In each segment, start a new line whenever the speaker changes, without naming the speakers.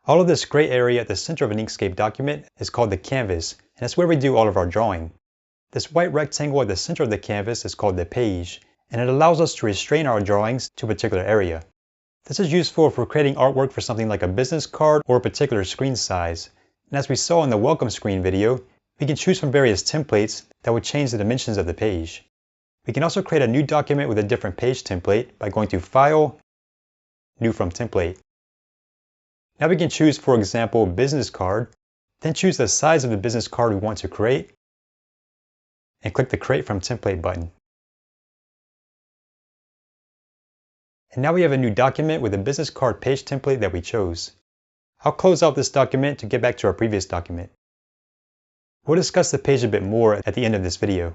All of this gray area at the center of an Inkscape document is called the canvas, and that's where we do all of our drawing. This white rectangle at the center of the canvas is called the page, and it allows us to restrain our drawings to a particular area. This is useful if we're creating artwork for something like a business card or a particular screen size. And as we saw in the welcome screen video, we can choose from various templates that would change the dimensions of the page. We can also create a new document with a different page template by going to File, New from Template. Now we can choose, for example, business card, then choose the size of the business card we want to create, and click the Create from Template button. And now we have a new document with a business card page template that we chose. I'll close out this document to get back to our previous document. We'll discuss the page a bit more at the end of this video.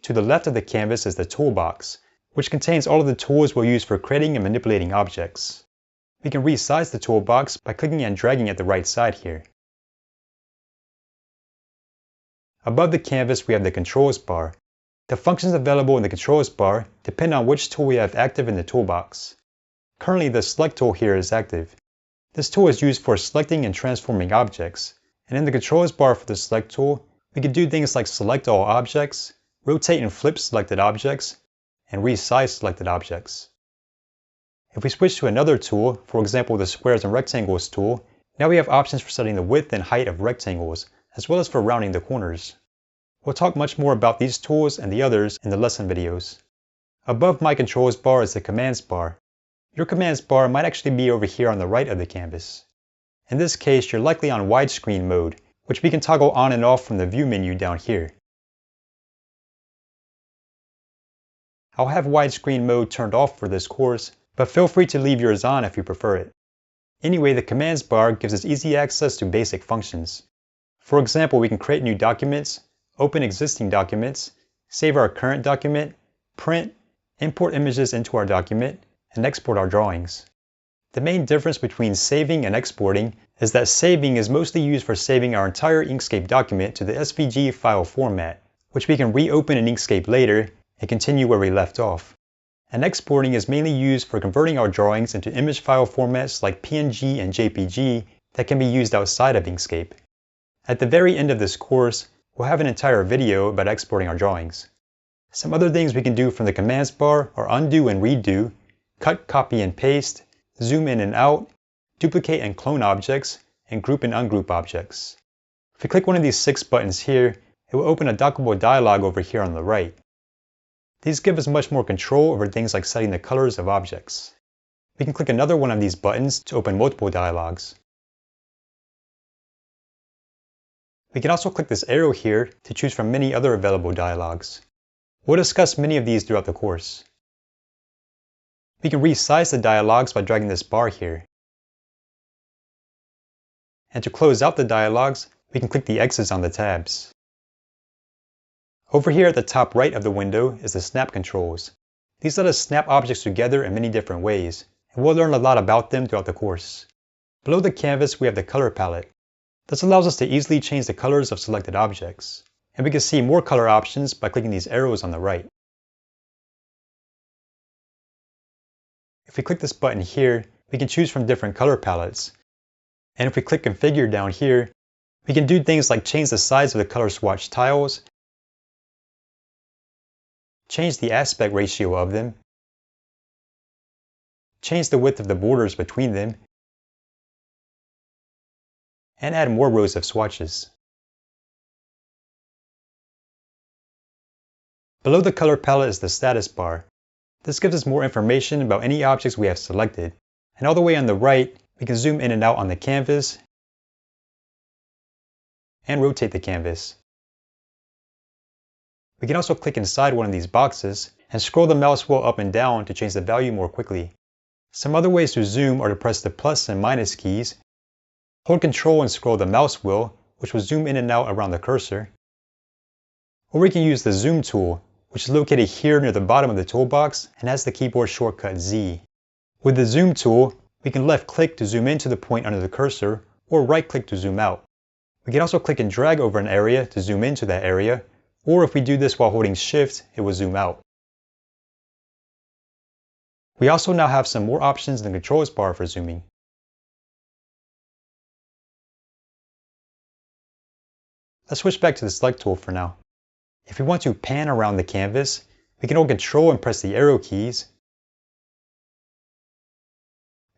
To the left of the canvas is the toolbox, which contains all of the tools we'll use for creating and manipulating objects. We can resize the toolbox by clicking and dragging at the right side here. Above the canvas we have the controls bar. The functions available in the controls bar depend on which tool we have active in the toolbox. Currently the select tool here is active. This tool is used for selecting and transforming objects, and in the controls bar for the select tool, we can do things like select all objects, rotate and flip selected objects, and resize selected objects. If we switch to another tool, for example the squares and rectangles tool, now we have options for setting the width and height of rectangles, as well as for rounding the corners. We'll talk much more about these tools and the others in the lesson videos. Above my controls bar is the commands bar. Your commands bar might actually be over here on the right of the canvas. In this case, you're likely on widescreen mode, which we can toggle on and off from the view menu down here. I'll have widescreen mode turned off for this course, but feel free to leave yours on if you prefer it. Anyway, the commands bar gives us easy access to basic functions. For example, we can create new documents, open existing documents, save our current document, print, import images into our document, and export our drawings. The main difference between saving and exporting is that saving is mostly used for saving our entire Inkscape document to the SVG file format, which we can reopen in Inkscape later and continue where we left off. And exporting is mainly used for converting our drawings into image file formats like PNG and JPG that can be used outside of Inkscape. At the very end of this course, we'll have an entire video about exporting our drawings. Some other things we can do from the commands bar are undo and redo, cut, copy, and paste, zoom in and out, duplicate and clone objects, and group and ungroup objects. If we click one of these 6 buttons here, it will open a dockable dialog over here on the right. These give us much more control over things like setting the colors of objects. We can click another one of these buttons to open multiple dialogs. We can also click this arrow here to choose from many other available dialogs. We'll discuss many of these throughout the course. We can resize the dialogs by dragging this bar here. And to close out the dialogs, we can click the X's on the tabs. Over here at the top right of the window is the snap controls. These let us snap objects together in many different ways, and we'll learn a lot about them throughout the course. Below the canvas we have the color palette. This allows us to easily change the colors of selected objects, and we can see more color options by clicking these arrows on the right. If we click this button here, we can choose from different color palettes. And if we click Configure down here, we can do things like change the size of the color swatch tiles, change the aspect ratio of them, change the width of the borders between them, and add more rows of swatches. Below the color palette is the status bar. This gives us more information about any objects we have selected. And all the way on the right, we can zoom in and out on the canvas and rotate the canvas. We can also click inside one of these boxes and scroll the mouse wheel up and down to change the value more quickly. Some other ways to zoom are to press the plus and minus keys, hold Control and scroll the mouse wheel, which will zoom in and out around the cursor. Or we can use the zoom tool, which is located here near the bottom of the toolbox and has the keyboard shortcut Z. With the zoom tool, we can left click to zoom into the point under the cursor, or right click to zoom out. We can also click and drag over an area to zoom into that area, or if we do this while holding Shift, it will zoom out. We also now have some more options in the controls bar for zooming. Let's switch back to the select tool for now. If we want to pan around the canvas, we can hold Control and press the arrow keys.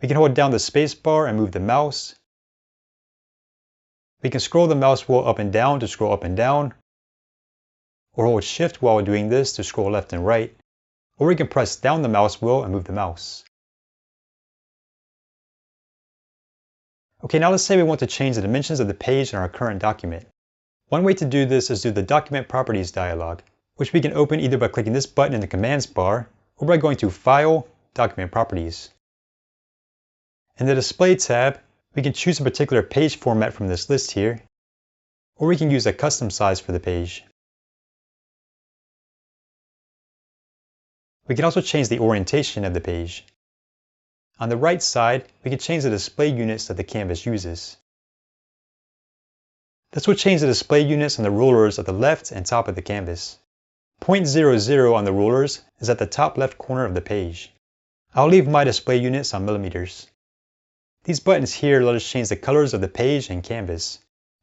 We can hold down the space bar and move the mouse. We can scroll the mouse wheel up and down to scroll up and down, or hold Shift while doing this to scroll left and right, or we can press down the mouse wheel and move the mouse. Okay, now let's say we want to change the dimensions of the page in our current document. One way to do this is through the Document Properties dialog, which we can open either by clicking this button in the Commands bar or by going to File, Document Properties. In the Display tab, we can choose a particular page format from this list here, or we can use a custom size for the page. We can also change the orientation of the page. On the right side, we can change the display units that the canvas uses. This will change the display units on the rulers at the left and top of the canvas. 0.00 on the rulers is at the top left corner of the page. I'll leave my display units on millimeters. These buttons here let us change the colors of the page and canvas.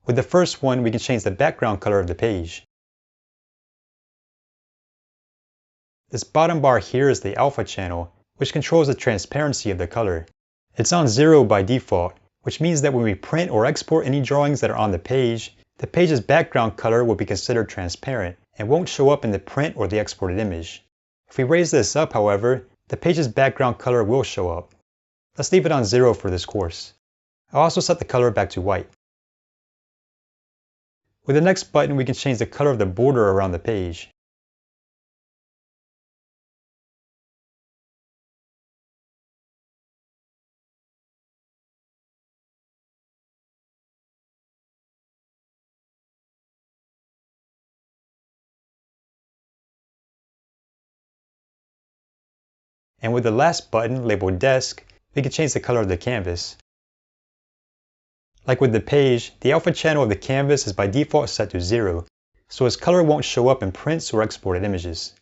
With the first one, we can change the background color of the page. This bottom bar here is the alpha channel, which controls the transparency of the color. It's on 0 by default, which means that when we print or export any drawings that are on the page's background color will be considered transparent and won't show up in the print or the exported image. If we raise this up, however, the page's background color will show up. Let's leave it on 0 for this course. I'll also set the color back to white. With the next button, we can change the color of the border around the page. And with the last button, labeled Desk, we can change the color of the canvas. Like with the page, the alpha channel of the canvas is by default set to 0, so its color won't show up in prints or exported images.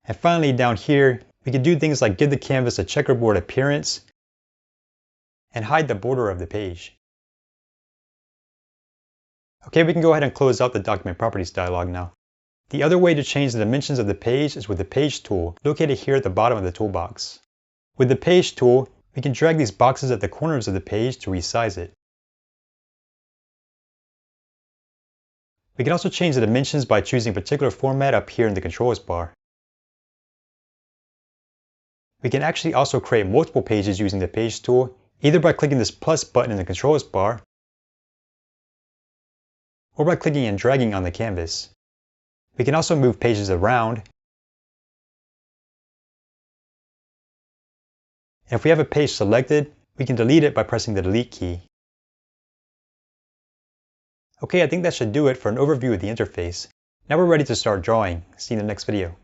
And finally, down here, we can do things like give the canvas a checkerboard appearance and hide the border of the page. Okay, we can go ahead and close out the Document Properties dialog now. The other way to change the dimensions of the page is with the Page tool, located here at the bottom of the toolbox. With the Page tool, we can drag these boxes at the corners of the page to resize it. We can also change the dimensions by choosing a particular format up here in the controls bar. We can actually also create multiple pages using the Page tool, either by clicking this plus button in the controls bar, or by clicking and dragging on the canvas. We can also move pages around. And if we have a page selected, we can delete it by pressing the Delete key. Okay, I think that should do it for an overview of the interface. Now we're ready to start drawing. See you in the next video.